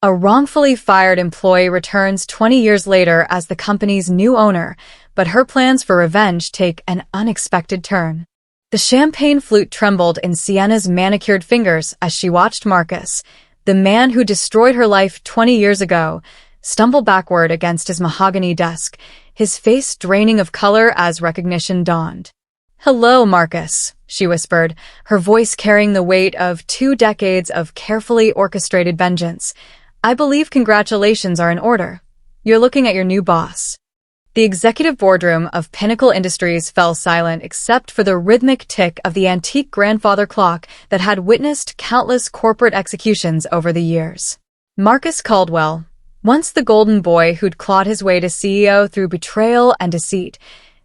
A wrongfully fired employee returns 20 years later as the company's new owner, but her plans for revenge take an unexpected turn. The champagne flute trembled in Sienna's manicured fingers as she watched Marcus, the man who destroyed her life 20 years ago, stumble backward against his mahogany desk, his face draining of color as recognition dawned. "Hello, Marcus," she whispered, her voice carrying the weight of 2 decades of carefully orchestrated vengeance. "I believe congratulations are in order. You're looking at your new boss." The executive boardroom of Pinnacle Industries fell silent except for the rhythmic tick of the antique grandfather clock that had witnessed countless corporate executions over the years. Marcus Caldwell, once the golden boy who'd clawed his way to CEO through betrayal and deceit,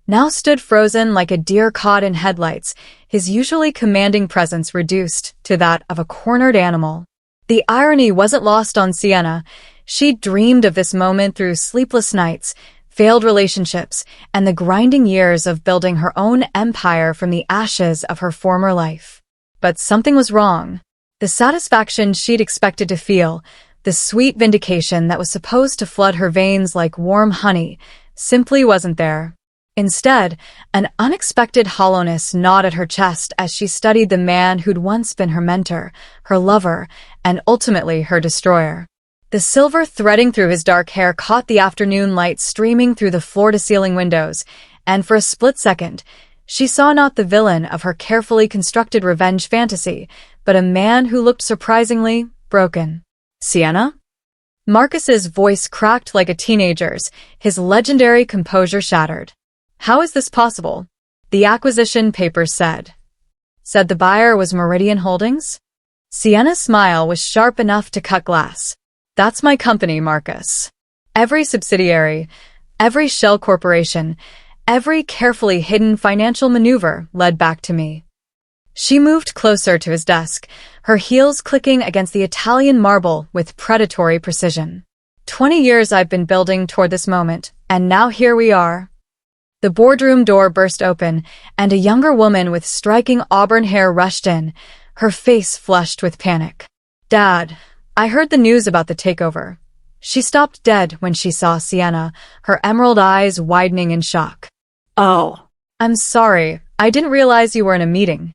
now stood frozen like a deer caught in headlights, his usually commanding presence reduced to that of a cornered animal. The irony wasn't lost on Sienna. She'd dreamed of this moment through sleepless nights, failed relationships, and the grinding years of building her own empire from the ashes of her former life. But something was wrong. The satisfaction she'd expected to feel, the sweet vindication that was supposed to flood her veins like warm honey, simply wasn't there. Instead, an unexpected hollowness gnawed at her chest as she studied the man who'd once been her mentor, her lover, and ultimately her destroyer. The silver threading through his dark hair caught the afternoon light streaming through the floor-to-ceiling windows, and for a split second, she saw not the villain of her carefully constructed revenge fantasy, but a man who looked surprisingly broken. "Sienna?" Marcus's voice cracked like a teenager's, his legendary composure shattered. "How is this possible?" "The acquisition papers said." "Said the buyer was Meridian Holdings?" Sienna's smile was sharp enough to cut glass. "That's my company, Marcus. Every subsidiary, every shell corporation, every carefully hidden financial maneuver led back to me." She moved closer to his desk, her heels clicking against the Italian marble with predatory precision. 20 years I've been building toward this moment, and now here we are." The boardroom door burst open, and a younger woman with striking auburn hair rushed in, her face flushed with panic. "Dad, I heard the news about the takeover." She stopped dead when she saw Sienna, her emerald eyes widening in shock. "Oh, I'm sorry, I didn't realize you were in a meeting."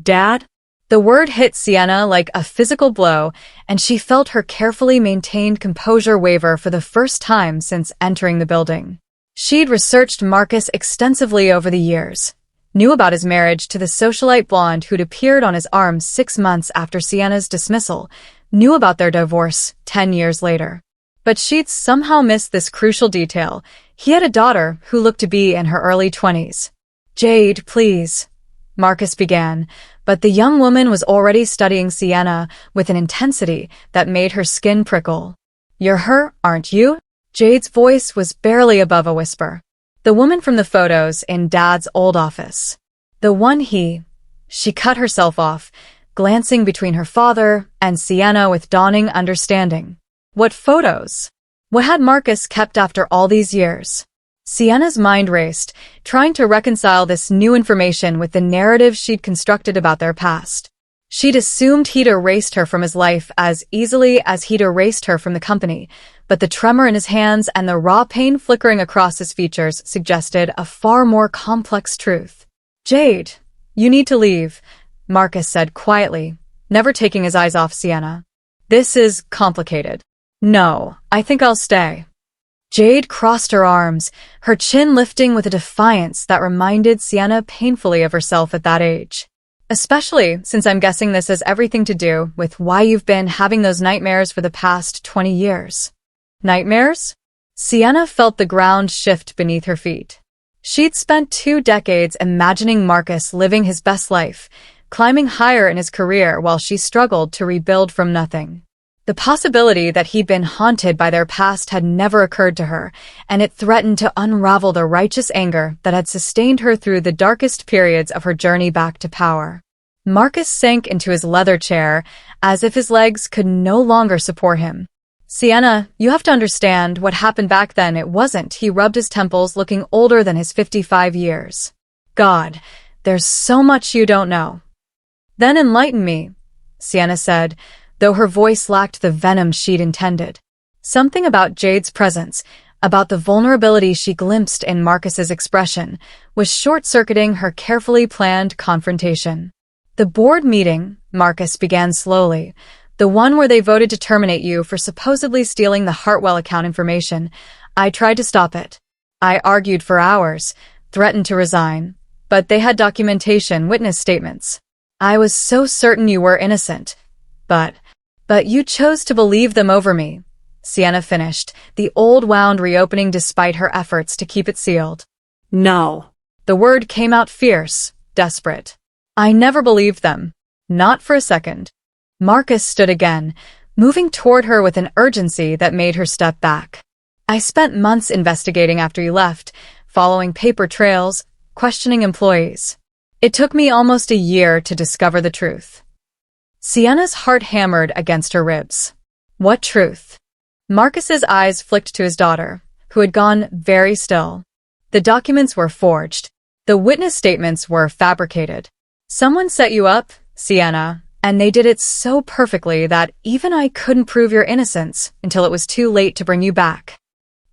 "Dad?" The word hit Sienna like a physical blow, and she felt her carefully maintained composure waver for the first time since entering the building. She'd researched Marcus extensively over the years, knew about his marriage to the socialite blonde who'd appeared on his arm 6 months after Sienna's dismissal, knew about their divorce 10 years later. But she'd somehow missed this crucial detail. He had a daughter who looked to be in her early 20s. "Jade, please," Marcus began, but the young woman was already studying Sienna with an intensity that made her skin prickle. "You're her, aren't you?" Jade's voice was barely above a whisper. "The woman from the photos in Dad's old office. The one She cut herself off, glancing between her father and Sienna with dawning understanding. What photos? What had Marcus kept after all these years? Sienna's mind raced, trying to reconcile this new information with the narrative she'd constructed about their past. She'd assumed he'd erased her from his life as easily as he'd erased her from the company, but the tremor in his hands and the raw pain flickering across his features suggested a far more complex truth. "Jade, you need to leave," Marcus said quietly, never taking his eyes off Sienna. "This is complicated." "No, I think I'll stay." Jade crossed her arms, her chin lifting with a defiance that reminded Sienna painfully of herself at that age. "Especially since I'm guessing this has everything to do with why you've been having those nightmares for the past 20 years. Nightmares? Sienna felt the ground shift beneath her feet. She'd spent 2 decades imagining Marcus living his best life, climbing higher in his career while she struggled to rebuild from nothing. The possibility that he'd been haunted by their past had never occurred to her, and it threatened to unravel the righteous anger that had sustained her through the darkest periods of her journey back to power. Marcus sank into his leather chair, as if his legs could no longer support him. "Sienna, you have to understand what happened back then. It wasn't." He rubbed his temples, looking older than his 55 years. "God, there's so much you don't know." "Then enlighten me," Sienna said, though her voice lacked the venom she'd intended. Something about Jade's presence, about the vulnerability she glimpsed in Marcus's expression, was short-circuiting her carefully planned confrontation. "The board meeting," Marcus began slowly, "the one where they voted to terminate you for supposedly stealing the Hartwell account information. I tried to stop it. I argued for hours, threatened to resign, but they had documentation, witness statements. I was so certain you were innocent. But you chose to believe them over me," Sienna finished, the old wound reopening despite her efforts to keep it sealed. "No." The word came out fierce, desperate. "I never believed them. Not for a second." Marcus stood again, moving toward her with an urgency that made her step back. "I spent months investigating after you left, following paper trails, questioning employees. It took me almost a year to discover the truth." Sienna's heart hammered against her ribs. What truth? Marcus's eyes flicked to his daughter, who had gone very still. The documents were forged. The witness statements were fabricated. "Someone set you up, Sienna, and they did it so perfectly that even I couldn't prove your innocence until it was too late to bring you back."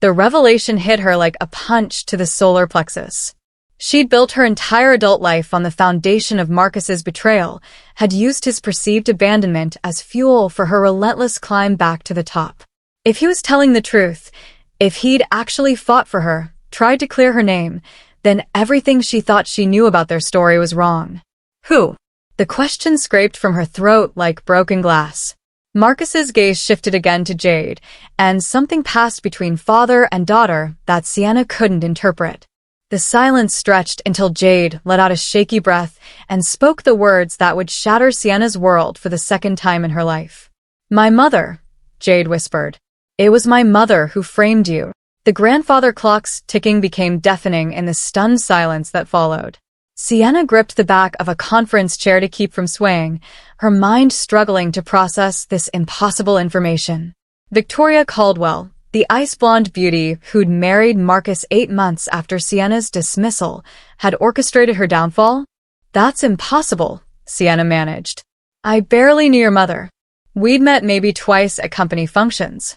The revelation hit her like a punch to the solar plexus. She'd built her entire adult life on the foundation of Marcus's betrayal, had used his perceived abandonment as fuel for her relentless climb back to the top. If he was telling the truth, if he'd actually fought for her, tried to clear her name, then everything she thought she knew about their story was wrong. Who? The question scraped from her throat like broken glass. Marcus's gaze shifted again to Jade, and something passed between father and daughter that Sienna couldn't interpret. The silence stretched until Jade let out a shaky breath and spoke the words that would shatter Sienna's world for the second time in her life. "My mother," Jade whispered. "It was my mother who framed you." The grandfather clock's ticking became deafening in the stunned silence that followed. Sienna gripped the back of a conference chair to keep from swaying, her mind struggling to process this impossible information. Victoria Caldwell, the ice-blonde beauty who'd married Marcus 8 months after Sienna's dismissal, had orchestrated her downfall? "That's impossible," Sienna managed. "I barely knew your mother. We'd met maybe twice at company functions."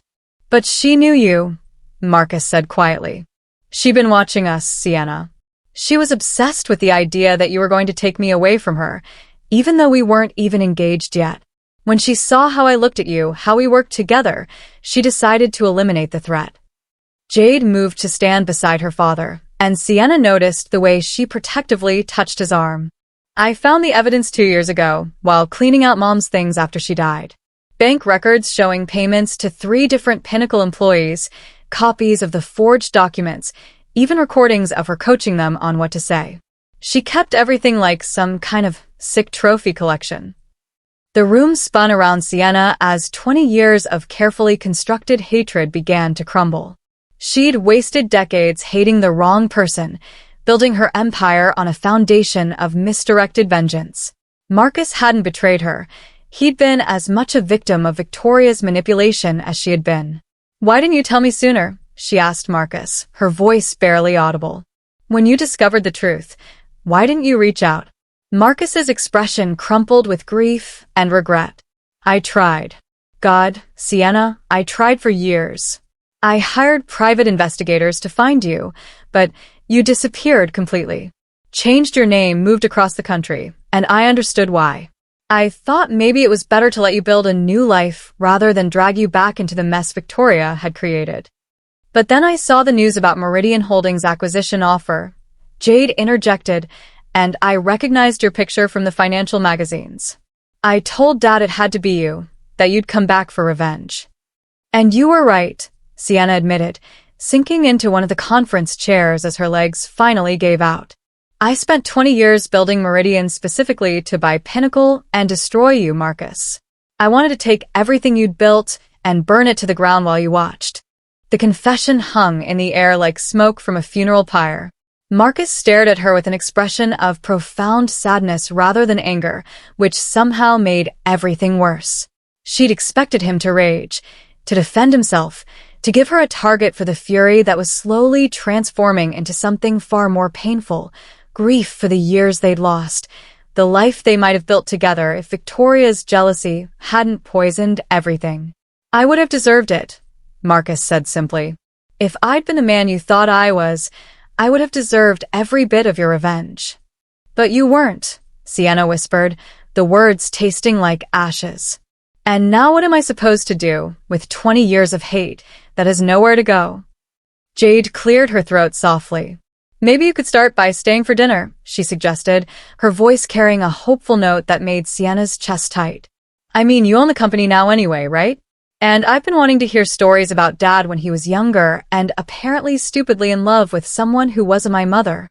"But she knew you," Marcus said quietly. "She'd been watching us, Sienna. She was obsessed with the idea that you were going to take me away from her, even though we weren't even engaged yet. When she saw how I looked at you, how we worked together, she decided to eliminate the threat." Jade moved to stand beside her father, and Sienna noticed the way she protectively touched his arm. "I found the evidence 2 years ago, while cleaning out Mom's things after she died. Bank records showing payments to 3 different Pinnacle employees, copies of the forged documents, even recordings of her coaching them on what to say. She kept everything like some kind of sick trophy collection." The room spun around Sienna as 20 years of carefully constructed hatred began to crumble. She'd wasted decades hating the wrong person, building her empire on a foundation of misdirected vengeance. Marcus hadn't betrayed her. He'd been as much a victim of Victoria's manipulation as she had been. "Why didn't you tell me sooner?" she asked Marcus, her voice barely audible. "When you discovered the truth, why didn't you reach out?" Marcus's expression crumpled with grief and regret. "I tried. God, Sienna, I tried for years. I hired private investigators to find you, but you disappeared completely. Changed your name, moved across the country, and I understood why. I thought maybe it was better to let you build a new life rather than drag you back into the mess Victoria had created. But then I saw the news about Meridian Holdings' acquisition offer," Jade interjected, "and I recognized your picture from the financial magazines. I told Dad it had to be you, that you'd come back for revenge." "And you were right," Sienna admitted, sinking into one of the conference chairs as her legs finally gave out. "I spent 20 years building Meridian specifically to buy Pinnacle and destroy you, Marcus. I wanted to take everything you'd built and burn it to the ground while you watched." The confession hung in the air like smoke from a funeral pyre. Marcus stared at her with an expression of profound sadness rather than anger, which somehow made everything worse. She'd expected him to rage, to defend himself, to give her a target for the fury that was slowly transforming into something far more painful, grief for the years they'd lost, the life they might have built together if Victoria's jealousy hadn't poisoned everything. "I would have deserved it," Marcus said simply. "If I'd been the man you thought I was, I would have deserved every bit of your revenge." "But you weren't," Sienna whispered, the words tasting like ashes. "And now what am I supposed to do with 20 years of hate that has nowhere to go?" Jade cleared her throat softly. "Maybe you could start by staying for dinner," she suggested, her voice carrying a hopeful note that made Sienna's chest tight. "I mean, you own the company now anyway, right? And I've been wanting to hear stories about Dad when he was younger and apparently stupidly in love with someone who wasn't my mother."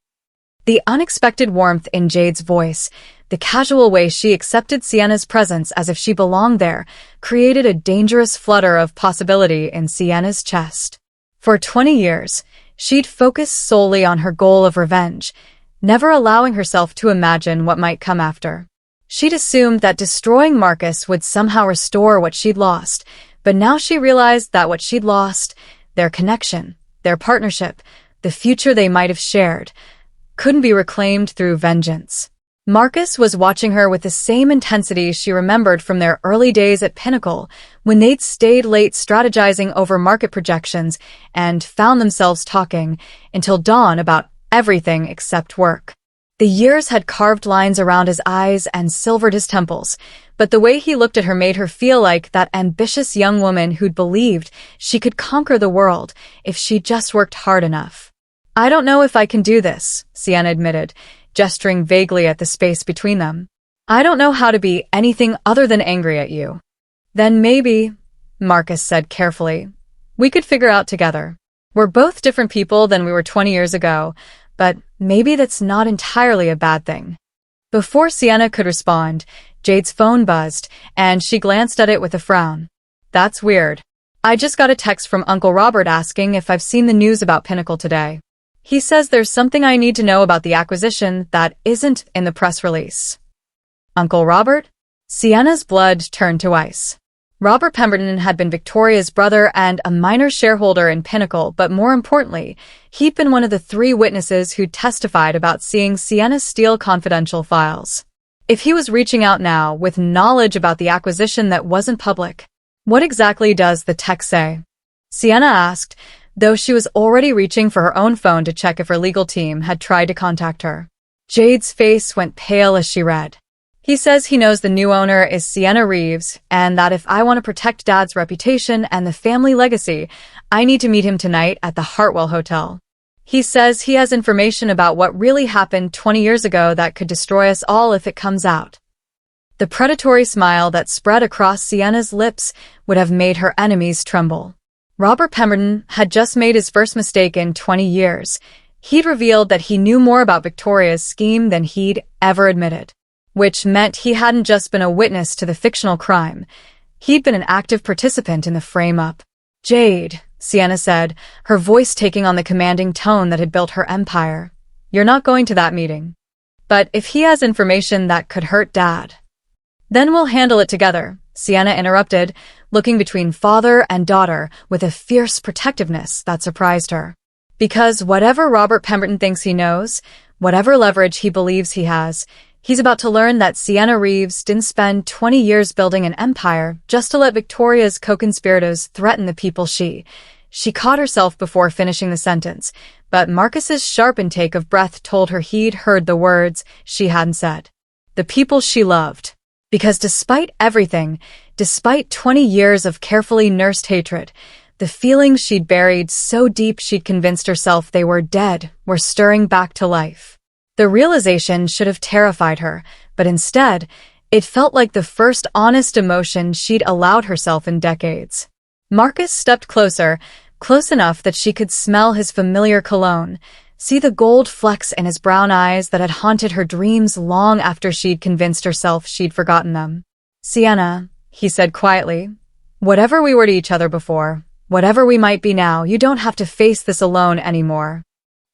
The unexpected warmth in Jade's voice, the casual way she accepted Sienna's presence as if she belonged there, created a dangerous flutter of possibility in Sienna's chest. For 20 years, she'd focused solely on her goal of revenge, never allowing herself to imagine what might come after. She'd assumed that destroying Marcus would somehow restore what she'd lost, but now she realized that what she'd lost, their connection, their partnership, the future they might have shared, couldn't be reclaimed through vengeance. Marcus was watching her with the same intensity she remembered from their early days at Pinnacle, when they'd stayed late strategizing over market projections and found themselves talking until dawn about everything except work. The years had carved lines around his eyes and silvered his temples, but the way he looked at her made her feel like that ambitious young woman who'd believed she could conquer the world if she just worked hard enough. "I don't know if I can do this," Sienna admitted, gesturing vaguely at the space between them. "I don't know how to be anything other than angry at you." "Then maybe," Marcus said carefully, "we could figure out together. We're both different people than we were 20 years ago, but maybe that's not entirely a bad thing." Before Sienna could respond, Jade's phone buzzed, and she glanced at it with a frown. "That's weird. I just got a text from Uncle Robert asking if I've seen the news about Pinnacle today. He says there's something I need to know about the acquisition that isn't in the press release." "Uncle Robert?" Sienna's blood turned to ice. Robert Pemberton had been Victoria's brother and a minor shareholder in Pinnacle, but more importantly, he'd been one of the 3 witnesses who testified about seeing Sienna steal confidential files. If he was reaching out now with knowledge about the acquisition that wasn't public, what exactly does the text say? Sienna asked, though she was already reaching for her own phone to check if her legal team had tried to contact her. Jade's face went pale as she read. "He says he knows the new owner is Sienna Reeves, and that if I want to protect Dad's reputation and the family legacy, I need to meet him tonight at the Hartwell Hotel. He says he has information about what really happened 20 years ago that could destroy us all if it comes out." The predatory smile that spread across Sienna's lips would have made her enemies tremble. Robert Pemberton had just made his first mistake in 20 years. He'd revealed that he knew more about Victoria's scheme than he'd ever admitted, which meant he hadn't just been a witness to the fictional crime. He'd been an active participant in the frame-up. "Jade," Sienna said, her voice taking on the commanding tone that had built her empire, "you're not going to that meeting. But if he has information that could hurt Dad, then we'll handle it together," Sienna interrupted, looking between father and daughter with a fierce protectiveness that surprised her. "Because whatever Robert Pemberton thinks he knows, whatever leverage he believes he has, he's about to learn that Sienna Reeves didn't spend 20 years building an empire just to let Victoria's co-conspirators threaten the people she caught herself before finishing the sentence, but Marcus's sharp intake of breath told her he'd heard the words she hadn't said. The people she loved. Because despite everything, despite 20 years of carefully nursed hatred, the feelings she'd buried so deep she'd convinced herself they were dead were stirring back to life. The realization should have terrified her, but instead, it felt like the first honest emotion she'd allowed herself in decades. Marcus stepped closer, close enough that she could smell his familiar cologne, see the gold flecks in his brown eyes that had haunted her dreams long after she'd convinced herself she'd forgotten them. "Sienna," he said quietly, "whatever we were to each other before, whatever we might be now, you don't have to face this alone anymore."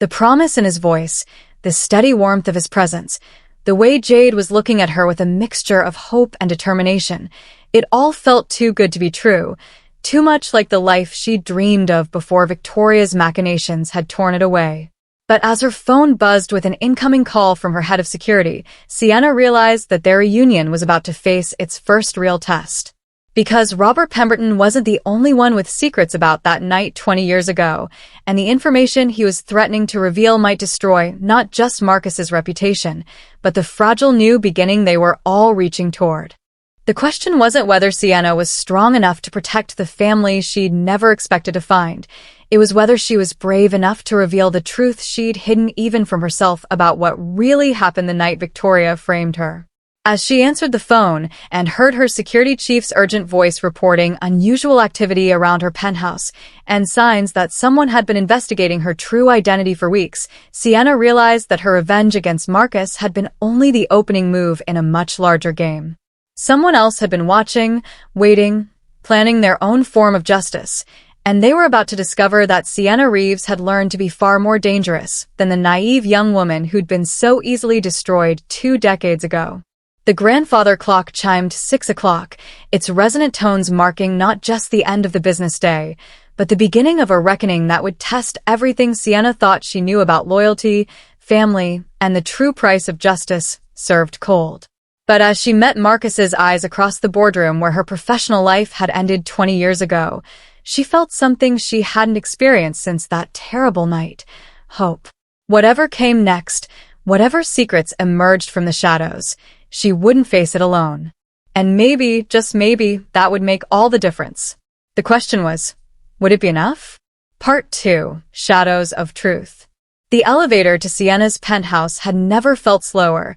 The promise in his voice, the steady warmth of his presence, the way Jade was looking at her with a mixture of hope and determination, it all felt too good to be true, too much like the life she'd dreamed of before Victoria's machinations had torn it away. But as her phone buzzed with an incoming call from her head of security, Sienna realized that their reunion was about to face its first real test. Because Robert Pemberton wasn't the only one with secrets about that night 20 years ago, and the information he was threatening to reveal might destroy not just Marcus's reputation, but the fragile new beginning they were all reaching toward. The question wasn't whether Sienna was strong enough to protect the family she'd never expected to find. It was whether she was brave enough to reveal the truth she'd hidden even from herself about what really happened the night Victoria framed her. As she answered the phone and heard her security chief's urgent voice reporting unusual activity around her penthouse and signs that someone had been investigating her true identity for weeks, Sienna realized that her revenge against Marcus had been only the opening move in a much larger game. Someone else had been watching, waiting, planning their own form of justice, and they were about to discover that Sienna Reeves had learned to be far more dangerous than the naive young woman who'd been so easily destroyed 2 decades ago. The grandfather clock chimed 6 o'clock, its resonant tones marking not just the end of the business day, but the beginning of a reckoning that would test everything Sienna thought she knew about loyalty, family, and the true price of justice served cold. But as she met Marcus's eyes across the boardroom where her professional life had ended 20 years ago, she felt something she hadn't experienced since that terrible night: hope. Whatever came next, whatever secrets emerged from the shadows, she wouldn't face it alone. And maybe, just maybe, that would make all the difference. The question was, would it be enough? Part 2: Shadows of Truth. The elevator to Sienna's penthouse had never felt slower,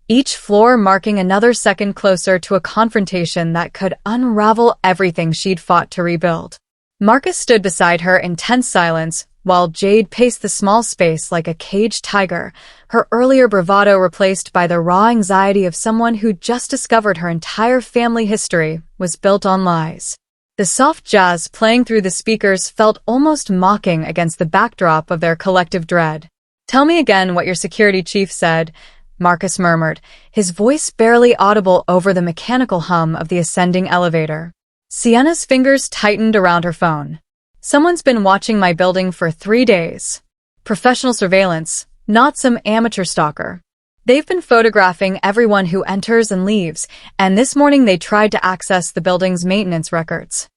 each floor marking another second closer to a confrontation that could unravel everything she'd fought to rebuild. Marcus stood beside her in tense silence, while Jade paced the small space like a caged tiger, her earlier bravado replaced by the raw anxiety of someone who'd just discovered her entire family history was built on lies. The soft jazz playing through the speakers felt almost mocking against the backdrop of their collective dread. "Tell me again what your security chief said," Marcus murmured, his voice barely audible over the mechanical hum of the ascending elevator. Sienna's fingers tightened around her phone. "Someone's been watching my building for 3 days. Professional surveillance, not some amateur stalker. They've been photographing everyone who enters and leaves, and this morning they tried to access the building's maintenance records."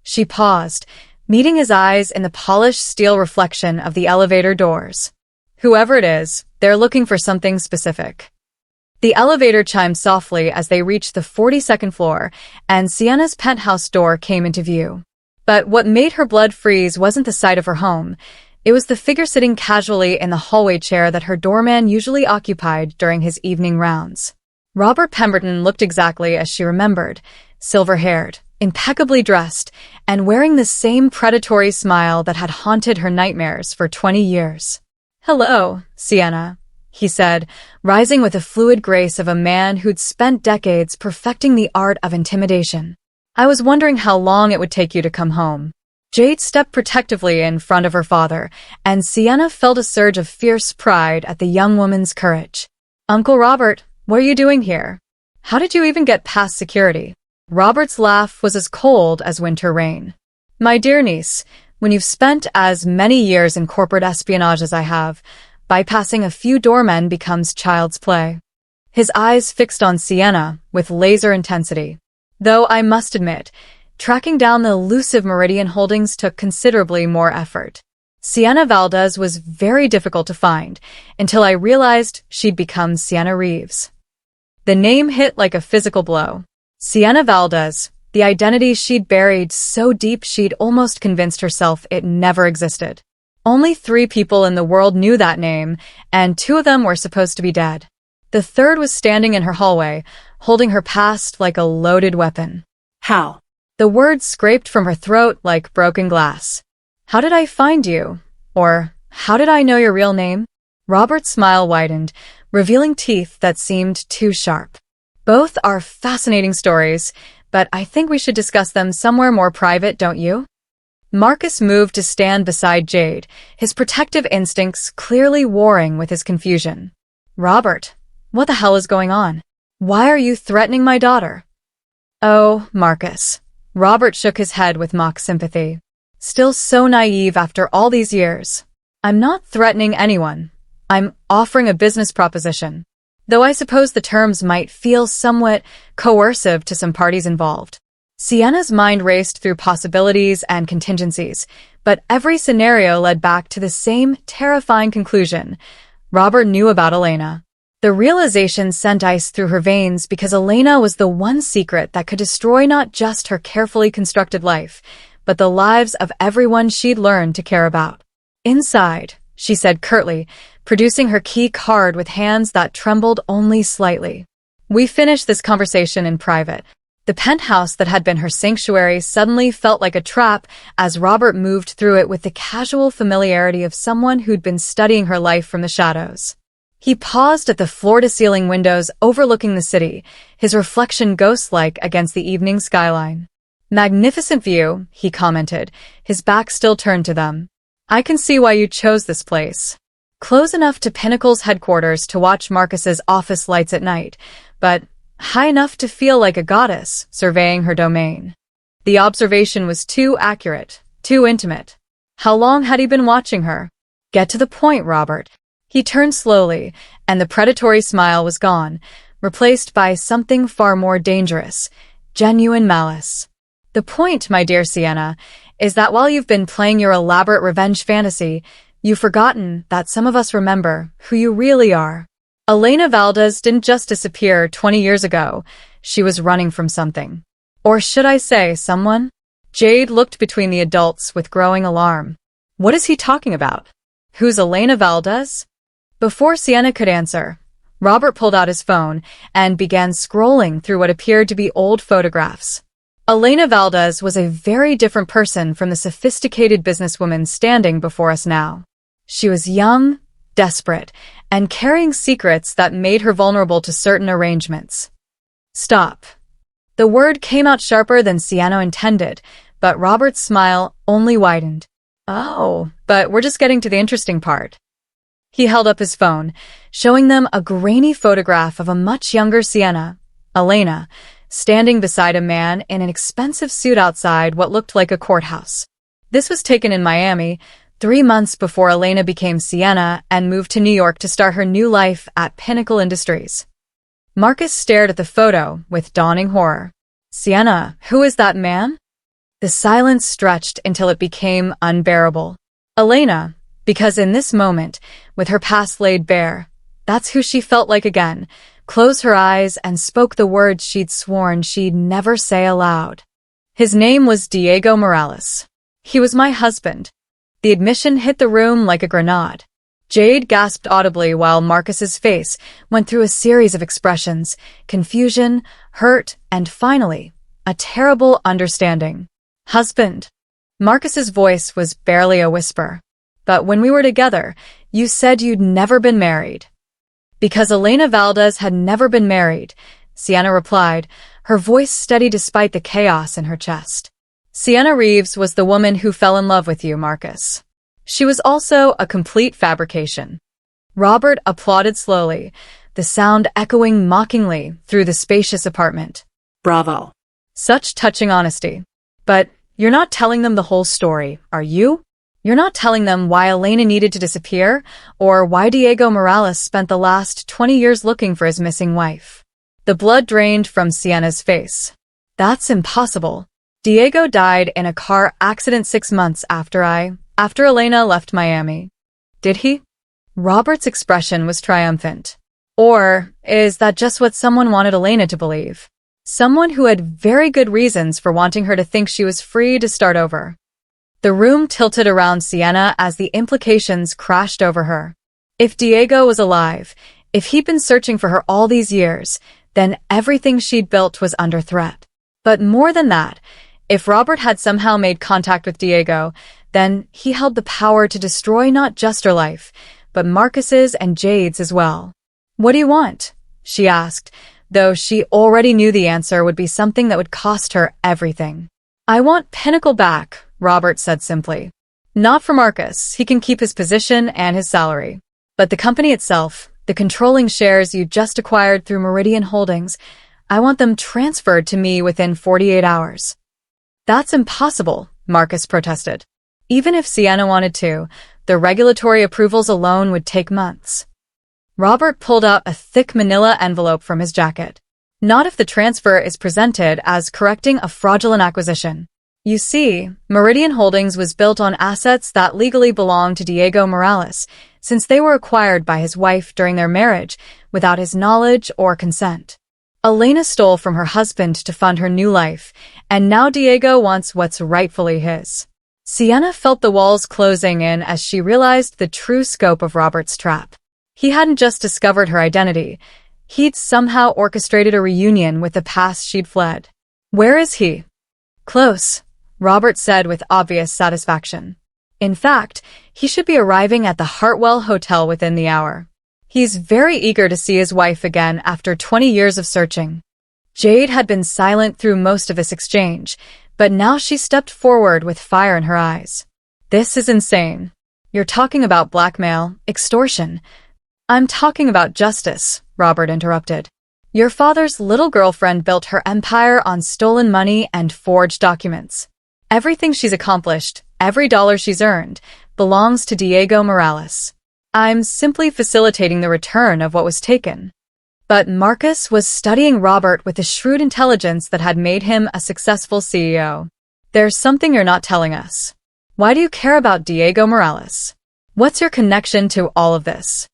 She paused, meeting his eyes in the polished steel reflection of the elevator doors. "Whoever it is, they're looking for something specific." The elevator chimed softly as they reached the 42nd floor, and Sienna's penthouse door came into view. But what made her blood freeze wasn't the sight of her home. It was the figure sitting casually in the hallway chair that her doorman usually occupied during his evening rounds. Robert Pemberton looked exactly as she remembered, silver-haired, impeccably dressed, and wearing the same predatory smile that had haunted her nightmares for 20 years. "Hello, Sienna," he said, rising with the fluid grace of a man who'd spent decades perfecting the art of intimidation. "I was wondering how long it would take you to come home." Jade stepped protectively in front of her father, and Sienna felt a surge of fierce pride at the young woman's courage. "Uncle Robert, what are you doing here? How did you even get past security?" Robert's laugh was as cold as winter rain. "My dear niece, when you've spent as many years in corporate espionage as I have, bypassing a few doormen becomes child's play." His eyes fixed on Sienna with laser intensity. Though I must admit, tracking down the elusive Meridian holdings took considerably more effort. Sienna Valdez was very difficult to find, until I realized she'd become Sienna Reeves. The name hit like a physical blow. Sienna Valdez, the identity she'd buried so deep she'd almost convinced herself it never existed. Only 3 people in the world knew that name, and 2 of them were supposed to be dead. The third was standing in her hallway, holding her past like a loaded weapon. "How?" The words scraped from her throat like broken glass. "How did I find you? Or, how did I know your real name?" Robert's smile widened, revealing teeth that seemed too sharp. "Both are fascinating stories, but I think we should discuss them somewhere more private, don't you?" Marcus moved to stand beside Jade, his protective instincts clearly warring with his confusion. "Robert, what the hell is going on? Why are you threatening my daughter?" "Oh, Marcus." Robert shook his head with mock sympathy. "Still so naive after all these years. I'm not threatening anyone. I'm offering a business proposition. Though I suppose the terms might feel somewhat coercive to some parties involved. Sienna's mind raced through possibilities and contingencies, but every scenario led back to the same terrifying conclusion. Robert knew about Elena. The realization sent ice through her veins because Elena was the one secret that could destroy not just her carefully constructed life, but the lives of everyone she'd learned to care about. Inside, she said curtly, producing her key card with hands that trembled only slightly. We finished this conversation in private. The penthouse that had been her sanctuary suddenly felt like a trap as Robert moved through it with the casual familiarity of someone who'd been studying her life from the shadows. He paused at the floor-to-ceiling windows overlooking the city, his reflection ghost-like against the evening skyline. "Magnificent view," he commented, his back still turned to them. "I can see why you chose this place. Close enough to Pinnacle's headquarters to watch Marcus's office lights at night, but high enough to feel like a goddess surveying her domain." The observation was too accurate, too intimate. How long had he been watching her? "Get to the point, Robert." He turned slowly, and the predatory smile was gone, replaced by something far more dangerous, genuine malice. "The point, my dear Sienna, is that while you've been playing your elaborate revenge fantasy, you've forgotten that some of us remember who you really are. Elena Valdez didn't just disappear 20 years ago. She was running from something. Or should I say, someone?" Jade looked between the adults with growing alarm. "What is he talking about? Who's Elena Valdez?" Before Sienna could answer, Robert pulled out his phone and began scrolling through what appeared to be old photographs. Elena Valdez was a very different person from the sophisticated businesswoman standing before us now. She was young, desperate, and carrying secrets that made her vulnerable to certain arrangements. "Stop." The word came out sharper than Sienna intended, but Robert's smile only widened. "Oh, but we're just getting to the interesting part." He held up his phone, showing them a grainy photograph of a much younger Sienna, Elena, standing beside a man in an expensive suit outside what looked like a courthouse. This was taken in Miami, 3 months before Elena became Sienna and moved to New York to start her new life at Pinnacle Industries. Marcus stared at the photo with dawning horror. "Sienna, who is that man?" The silence stretched until it became unbearable. "Elena," because in this moment, with her past laid bare, that's who she felt like again, closed her eyes and spoke the words she'd sworn she'd never say aloud. "His name was Diego Morales. He was my husband." The admission hit the room like a grenade. Jade gasped audibly while Marcus's face went through a series of expressions, confusion, hurt, and finally, a terrible understanding. "Husband." Marcus's voice was barely a whisper. "But when we were together, you said you'd never been married." "Because Elena Valdez had never been married," Sienna replied, her voice steady despite the chaos in her chest. "Sienna Reeves was the woman who fell in love with you, Marcus. She was also a complete fabrication." Robert applauded slowly, the sound echoing mockingly through the spacious apartment. "Bravo. Such touching honesty. But you're not telling them the whole story, are you? You're not telling them why Elena needed to disappear, or why Diego Morales spent the last 20 years looking for his missing wife." The blood drained from Sienna's face. "That's impossible. Diego died in a car accident 6 months after Elena left Miami." "Did he?" Robert's expression was triumphant. "Or is that just what someone wanted Elena to believe? Someone who had very good reasons for wanting her to think she was free to start over." The room tilted around Sienna as the implications crashed over her. If Diego was alive, if he'd been searching for her all these years, then everything she'd built was under threat. But more than that, if Robert had somehow made contact with Diego, then he held the power to destroy not just her life, but Marcus's and Jade's as well. "What do you want?" she asked, though she already knew the answer would be something that would cost her everything. "I want Pinnacle back," Robert said simply. "Not for Marcus, he can keep his position and his salary. But the company itself, the controlling shares you just acquired through Meridian Holdings, I want them transferred to me within 48 hours. "That's impossible," Marcus protested. Even if Sienna wanted to, The regulatory approvals alone would take months. Robert pulled out a thick manila envelope from his jacket. Not if the transfer is presented as correcting a fraudulent acquisition. You see, Meridian Holdings was built on assets that legally belonged to Diego Morales, since they were acquired by his wife during their marriage without his knowledge or consent. Elena stole from her husband to fund her new life, and now Diego wants what's rightfully his. Sienna felt the walls closing in as she realized the true scope of Robert's trap. He hadn't just discovered her identity. He'd somehow orchestrated a reunion with the past she'd fled. Where is he? Close, Robert said with obvious satisfaction. In fact, he should be arriving at the Hartwell Hotel within the hour. He's very eager to see his wife again after 20 years of searching. Jade had been silent through most of this exchange, but now she stepped forward with fire in her eyes. This is insane. You're talking about blackmail, extortion. I'm talking about justice, Robert interrupted. Your father's little girlfriend built her empire on stolen money and forged documents. Everything she's accomplished, every dollar she's earned, belongs to Diego Morales. I'm simply facilitating the return of what was taken. But Marcus was studying Robert with the shrewd intelligence that had made him a successful CEO. There's something you're not telling us. Why do you care about Diego Morales? What's your connection to all of this?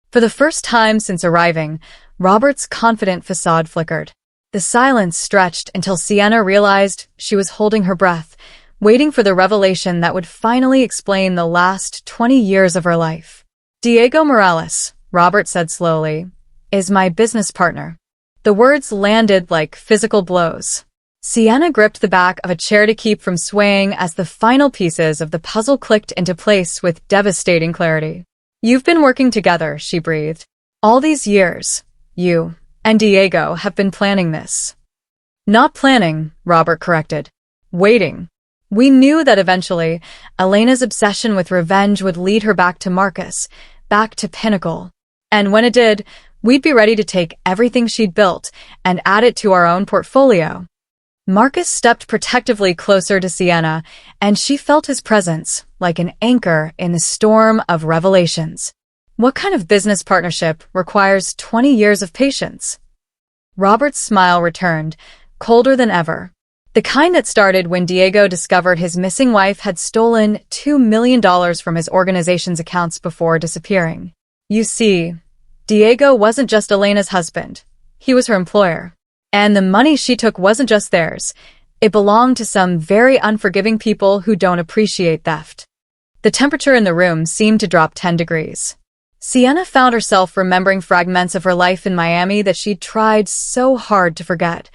For the first time since arriving, Robert's confident facade flickered. The silence stretched until Sienna realized she was holding her breath, waiting for the revelation that would finally explain the last 20 years of her life. Diego Morales, Robert said slowly, is my business partner. The words landed like physical blows. Sienna gripped the back of a chair to keep from swaying as the final pieces of the puzzle clicked into place with devastating clarity. You've been working together, she breathed. All these years, you and Diego have been planning this. Not planning, Robert corrected. Waiting. We knew that eventually, Elena's obsession with revenge would lead her back to Marcus, back to Pinnacle. And when it did, we'd be ready to take everything she'd built and add it to our own portfolio. Marcus stepped protectively closer to Sienna, and she felt his presence like an anchor in the storm of revelations. What kind of business partnership requires 20 years of patience? Robert's smile returned, colder than ever. The kind that started when Diego discovered his missing wife had stolen $2 million from his organization's accounts before disappearing. You see, Diego wasn't just Elena's husband. He was her employer. And the money she took wasn't just theirs. It belonged to some very unforgiving people who don't appreciate theft. The temperature in the room seemed to drop 10 degrees. Sienna found herself remembering fragments of her life in Miami that she'd tried so hard to forget.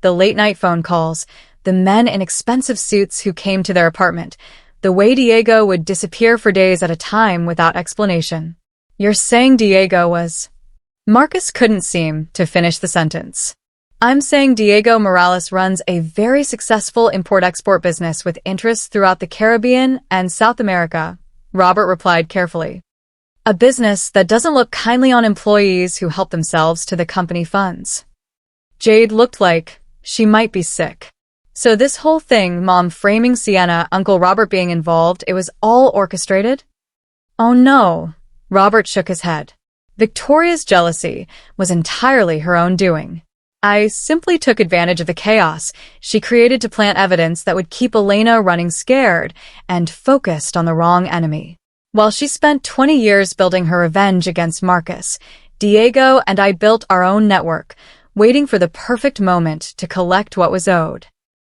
The late-night phone calls, the men in expensive suits who came to their apartment, the way Diego would disappear for days at a time without explanation. You're saying Diego was... Marcus couldn't seem to finish the sentence. I'm saying Diego Morales runs a very successful import-export business with interests throughout the Caribbean and South America, Robert replied carefully. A business that doesn't look kindly on employees who help themselves to the company funds. Jade looked like she might be sick. So this whole thing, Mom framing Sienna, Uncle Robert being involved, it was all orchestrated? Oh no, Robert shook his head. Victoria's jealousy was entirely her own doing. I simply took advantage of the chaos she created to plant evidence that would keep Elena running scared and focused on the wrong enemy. While she spent 20 years building her revenge against Marcus, Diego and I built our own network, waiting for the perfect moment to collect what was owed.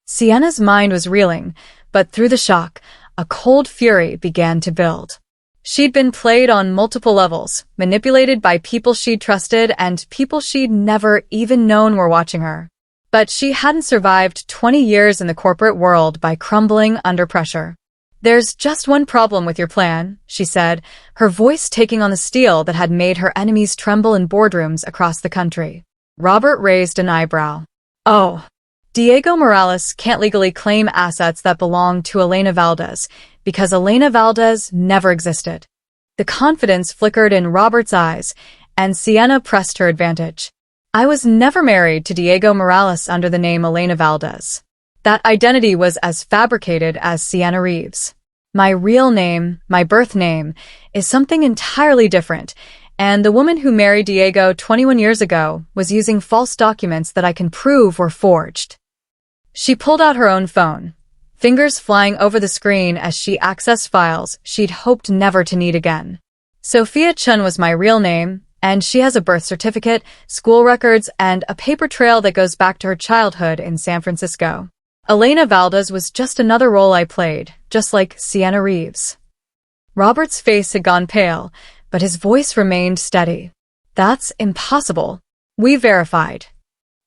Sienna's mind was reeling, but through the shock, a cold fury began to build. She'd been played on multiple levels, manipulated by people she'd trusted and people she'd never even known were watching her. But she hadn't survived 20 years in the corporate world by crumbling under pressure. There's just one problem with your plan, she said, her voice taking on the steel that had made her enemies tremble in boardrooms across the country. Robert raised an eyebrow. Oh. Diego Morales can't legally claim assets that belong to Elena Valdez, because Elena Valdez never existed. The confidence flickered in Robert's eyes, and Sienna pressed her advantage. I was never married to Diego Morales under the name Elena Valdez. That identity was as fabricated as Sienna Reeves. My real name, my birth name, is something entirely different, and the woman who married Diego 21 years ago was using false documents that I can prove were forged." She pulled out her own phone, fingers flying over the screen as she accessed files she'd hoped never to need again. Sophia Chun was my real name, and she has a birth certificate, school records, and a paper trail that goes back to her childhood in San Francisco. Elena Valdez was just another role I played, just like Sienna Reeves. Robert's face had gone pale, but his voice remained steady. "That's impossible. We verified."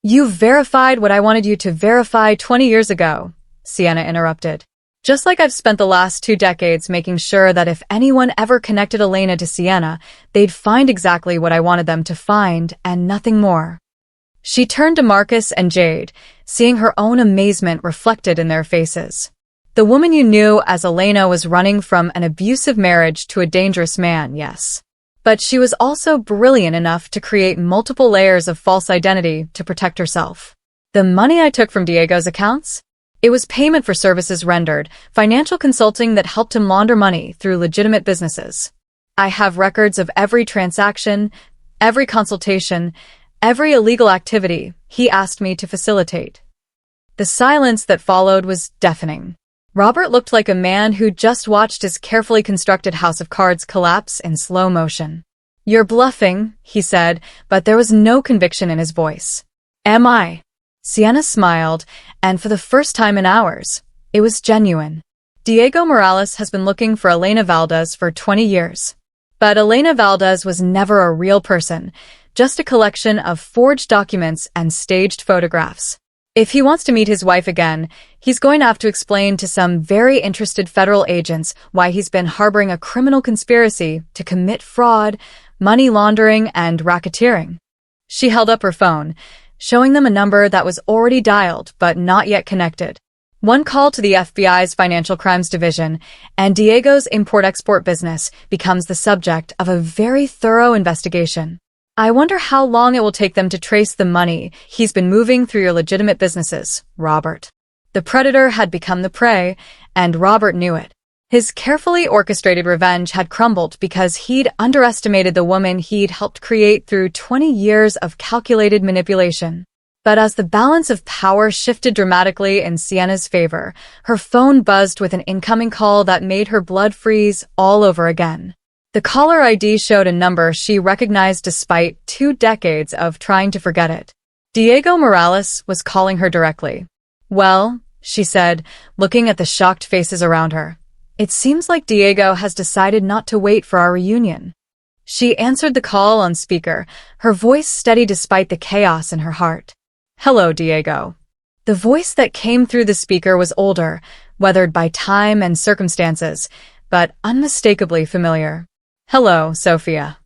"You verified what I wanted you to verify 20 years ago," Sienna interrupted. "Just like I've spent the last 2 decades making sure that if anyone ever connected Elena to Sienna, they'd find exactly what I wanted them to find and nothing more." She turned to Marcus and Jade, seeing her own amazement reflected in their faces. "The woman you knew as Elena was running from an abusive marriage to a dangerous man, yes. But she was also brilliant enough to create multiple layers of false identity to protect herself. The money I took from Diego's accounts? It was payment for services rendered, financial consulting that helped him launder money through legitimate businesses. I have records of every transaction, every consultation, every illegal activity he asked me to facilitate." The silence that followed was deafening. Robert looked like a man who just watched his carefully constructed house of cards collapse in slow motion. "You're bluffing," he said, but there was no conviction in his voice. "Am I?" Sienna smiled, and for the first time in hours, it was genuine. "Diego Morales has been looking for Elena Valdez for 20 years. But Elena Valdez was never a real person, just a collection of forged documents and staged photographs. If he wants to meet his wife again, he's going to have to explain to some very interested federal agents why he's been harboring a criminal conspiracy to commit fraud, money laundering, and racketeering." She held up her phone, showing them a number that was already dialed but not yet connected. One call to the FBI's Financial Crimes Division, and Diego's import-export business becomes the subject of a very thorough investigation. "I wonder how long it will take them to trace the money he's been moving through your legitimate businesses, Robert." The predator had become the prey, and Robert knew it. His carefully orchestrated revenge had crumbled because he'd underestimated the woman he'd helped create through 20 years of calculated manipulation. But as the balance of power shifted dramatically in Sienna's favor, her phone buzzed with an incoming call that made her blood freeze all over again. The caller ID showed a number she recognized despite 2 decades of trying to forget it. Diego Morales was calling her directly. "Well," she said, looking at the shocked faces around her, "it seems like Diego has decided not to wait for our reunion." She answered the call on speaker, her voice steady despite the chaos in her heart. "Hello, Diego." The voice that came through the speaker was older, weathered by time and circumstances, but unmistakably familiar. "Hello, Sophia."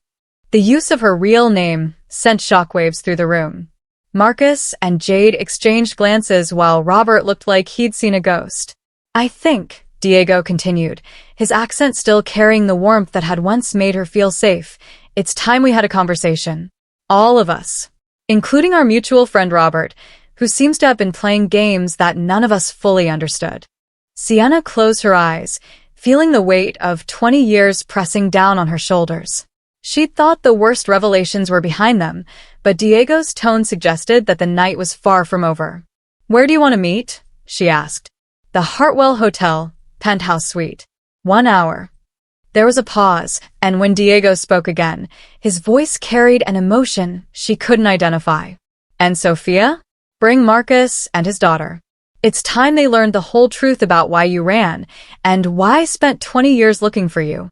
The use of her real name sent shockwaves through the room. Marcus and Jade exchanged glances while Robert looked like he'd seen a ghost. "I think," Diego continued, his accent still carrying the warmth that had once made her feel safe, "it's time we had a conversation. All of us. Including our mutual friend Robert, who seems to have been playing games that none of us fully understood." Sienna closed her eyes, feeling the weight of 20 years pressing down on her shoulders. She'd thought the worst revelations were behind them, but Diego's tone suggested that the night was far from over. "Where do you want to meet?" she asked. "The Hartwell Hotel, penthouse suite. 1 hour." There was a pause, and when Diego spoke again, his voice carried an emotion she couldn't identify. "And Sophia? Bring Marcus and his daughter. It's time they learned the whole truth about why you ran, and why I spent 20 years looking for you."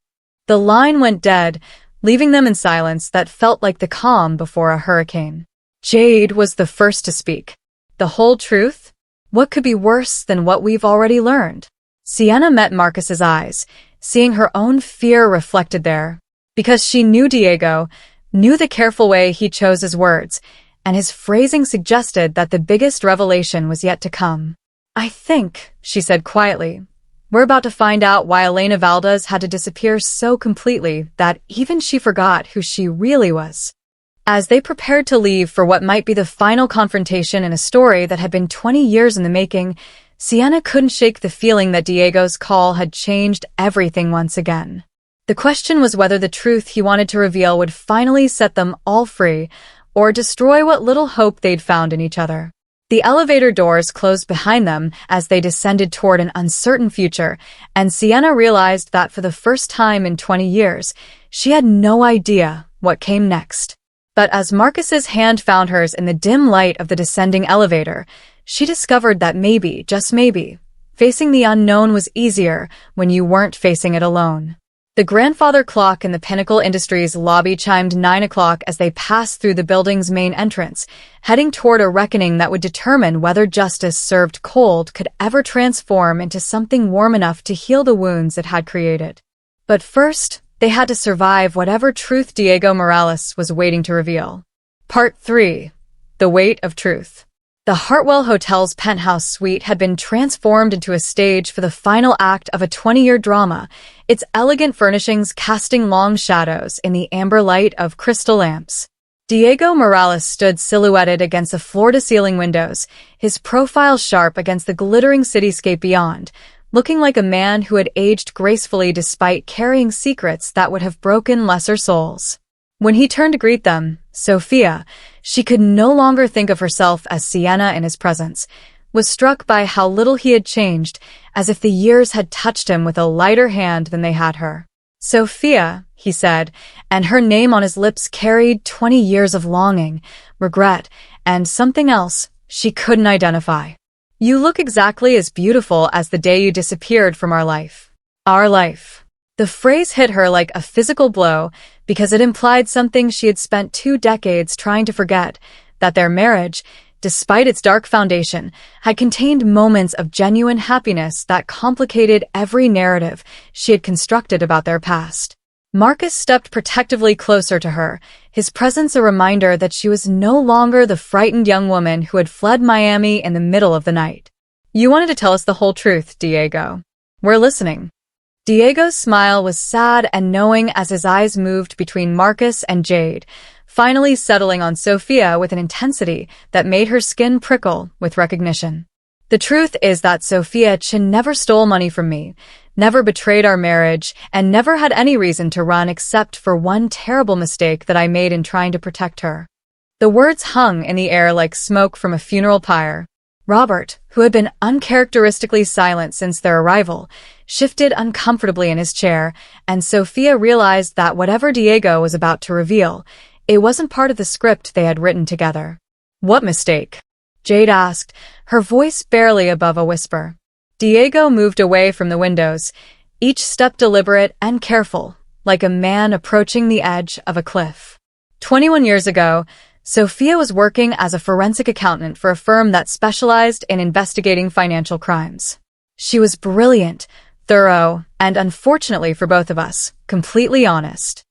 The line went dead, leaving them in silence that felt like the calm before a hurricane. Jade was the first to speak. "The whole truth? What could be worse than what we've already learned?" Sienna met Marcus's eyes, seeing her own fear reflected there. Because she knew Diego, knew the careful way he chose his words, and his phrasing suggested that the biggest revelation was yet to come. "I think," she said quietly, "we're about to find out why Elena Valdez had to disappear so completely that even she forgot who she really was." As they prepared to leave for what might be the final confrontation in a story that had been 20 years in the making, Sienna couldn't shake the feeling that Diego's call had changed everything once again. The question was whether the truth he wanted to reveal would finally set them all free, or destroy what little hope they'd found in each other. The elevator doors closed behind them as they descended toward an uncertain future, and Sienna realized that for the first time in 20 years, she had no idea what came next. But as Marcus's hand found hers in the dim light of the descending elevator, she discovered that maybe, just maybe, facing the unknown was easier when you weren't facing it alone. The grandfather clock in the Pinnacle Industries lobby chimed 9 o'clock as they passed through the building's main entrance, heading toward a reckoning that would determine whether justice served cold could ever transform into something warm enough to heal the wounds it had created. But first, they had to survive whatever truth Diego Morales was waiting to reveal. Part 3. The Weight of Truth. The Hartwell Hotel's penthouse suite had been transformed into a stage for the final act of a 20-year drama, its elegant furnishings casting long shadows in the amber light of crystal lamps. Diego Morales stood silhouetted against the floor-to-ceiling windows, his profile sharp against the glittering cityscape beyond, looking like a man who had aged gracefully despite carrying secrets that would have broken lesser souls. When he turned to greet them, Sophia, she could no longer think of herself as Sienna in his presence, was struck by how little he had changed, as if the years had touched him with a lighter hand than they had her. Sophia, he said, and her name on his lips carried 20 years of longing, regret, and something else she couldn't identify. You look exactly as beautiful as the day you disappeared from our life. Our life. The phrase hit her like a physical blow because it implied something she had spent 2 decades trying to forget, that their marriage, despite its dark foundation, had contained moments of genuine happiness that complicated every narrative she had constructed about their past. Marcus stepped protectively closer to her, his presence a reminder that she was no longer the frightened young woman who had fled Miami in the middle of the night. You wanted to tell us the whole truth, Diego. We're listening. Diego's smile was sad and knowing as his eyes moved between Marcus and Jade, finally settling on Sophia with an intensity that made her skin prickle with recognition. The truth is that Sophia Chin never stole money from me, never betrayed our marriage, and never had any reason to run except for one terrible mistake that I made in trying to protect her. The words hung in the air like smoke from a funeral pyre. Robert, who had been uncharacteristically silent since their arrival, shifted uncomfortably in his chair, and Sophia realized that whatever Diego was about to reveal, it wasn't part of the script they had written together. What mistake? Jade asked, her voice barely above a whisper. Diego moved away from the windows, each step deliberate and careful, like a man approaching the edge of a cliff. 21 years ago, Sophia was working as a forensic accountant for a firm that specialized in investigating financial crimes. She was brilliant, thorough, and unfortunately for both of us, completely honest.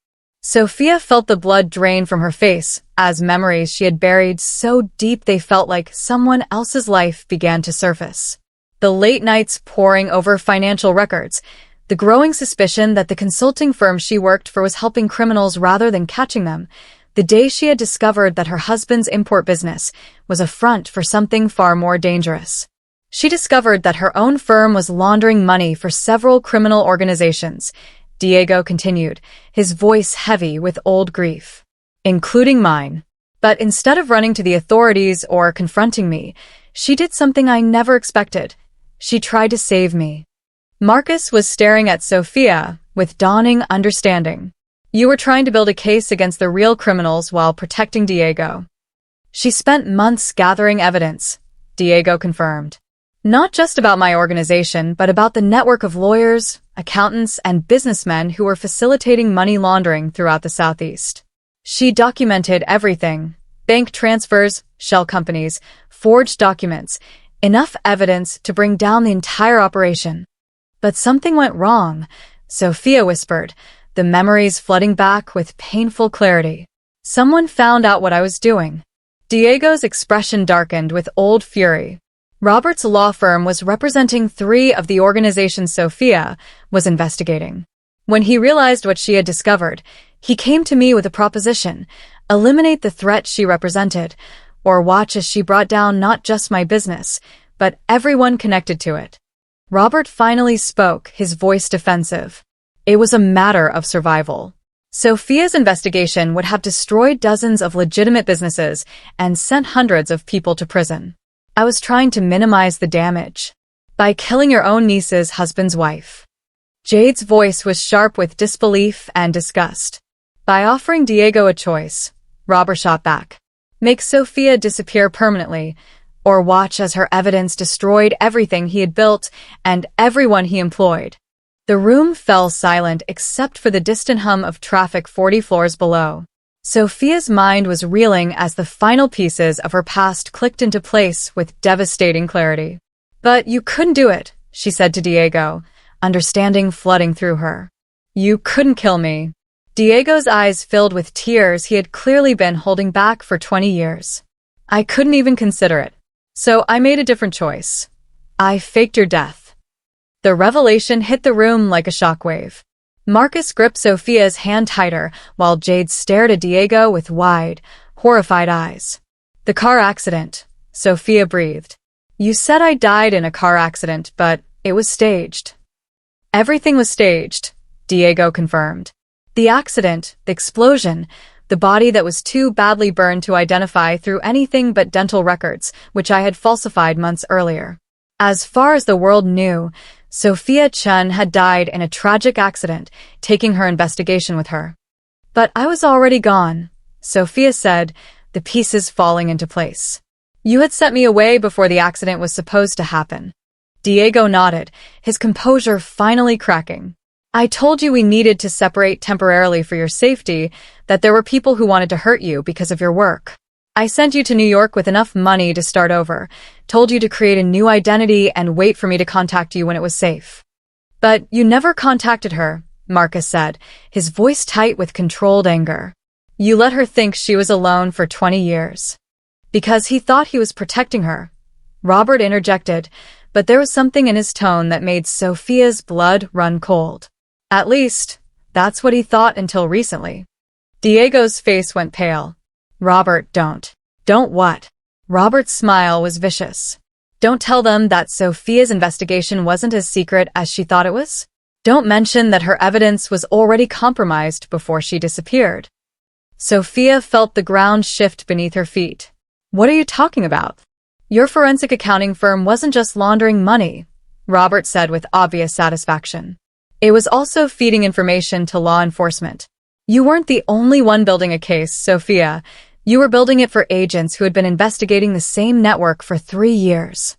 Sophia felt the blood drain from her face as memories she had buried so deep they felt like someone else's life began to surface. The late nights poring over financial records, the growing suspicion that the consulting firm she worked for was helping criminals rather than catching them, the day she had discovered that her husband's import business was a front for something far more dangerous. She discovered that her own firm was laundering money for several criminal organizations, Diego continued, his voice heavy with old grief. Including mine. But instead of running to the authorities or confronting me, she did something I never expected. She tried to save me. Marcus was staring at Sophia with dawning understanding. You were trying to build a case against the real criminals while protecting Diego. She spent months gathering evidence, Diego confirmed. Not just about my organization, but about the network of lawyers, accountants, and businessmen who were facilitating money laundering throughout the Southeast. She documented everything: bank transfers, shell companies, forged documents, enough evidence to bring down the entire operation. But something went wrong, Sophia whispered, the memories flooding back with painful clarity. Someone found out what I was doing. Diego's expression darkened with old fury. Robert's law firm was representing 3 of the organizations Sophia was investigating. When he realized what she had discovered, he came to me with a proposition: eliminate the threat she represented, or watch as she brought down not just my business, but everyone connected to it. Robert finally spoke, his voice defensive. It was a matter of survival. Sophia's investigation would have destroyed dozens of legitimate businesses and sent hundreds of people to prison. I was trying to minimize the damage by killing your own niece's husband's wife. Jade's voice was sharp with disbelief and disgust. By offering Diego a choice, Robert shot back. Make Sophia disappear permanently, or watch as her evidence destroyed everything he had built and everyone he employed. The room fell silent except for the distant hum of traffic 40 floors below. Sophia's mind was reeling as the final pieces of her past clicked into place with devastating clarity. But you couldn't do it, she said to Diego, understanding flooding through her. You couldn't kill me. Diego's eyes filled with tears he had clearly been holding back for 20 years. I couldn't even consider it. So I made a different choice. I faked your death. The revelation hit the room like a shockwave. Marcus gripped Sophia's hand tighter while Jade stared at Diego with wide, horrified eyes. The car accident, Sophia breathed. You said I died in a car accident, but it was staged. Everything was staged, Diego confirmed. The accident, the explosion, the body that was too badly burned to identify through anything but dental records, which I had falsified months earlier. As far as the world knew, Sophia Chen had died in a tragic accident, taking her investigation with her. But I was already gone, Sophia said, the pieces falling into place. You had sent me away before the accident was supposed to happen. Diego nodded, his composure finally cracking. I told you we needed to separate temporarily for your safety, that there were people who wanted to hurt you because of your work. I sent you to New York with enough money to start over, told you to create a new identity and wait for me to contact you when it was safe. But you never contacted her, Marcus said, his voice tight with controlled anger. You let her think she was alone for 20 years. Because he thought he was protecting her. Robert interjected, but there was something in his tone that made Sophia's blood run cold. At least, that's what he thought until recently. Diego's face went pale. Robert, don't. Don't what? Robert's smile was vicious. Don't tell them that Sophia's investigation wasn't as secret as she thought it was? Don't mention that her evidence was already compromised before she disappeared. Sophia felt the ground shift beneath her feet. What are you talking about? Your forensic accounting firm wasn't just laundering money, Robert said with obvious satisfaction. It was also feeding information to law enforcement. You weren't the only one building a case, Sophia. You were building it for agents who had been investigating the same network for 3 years.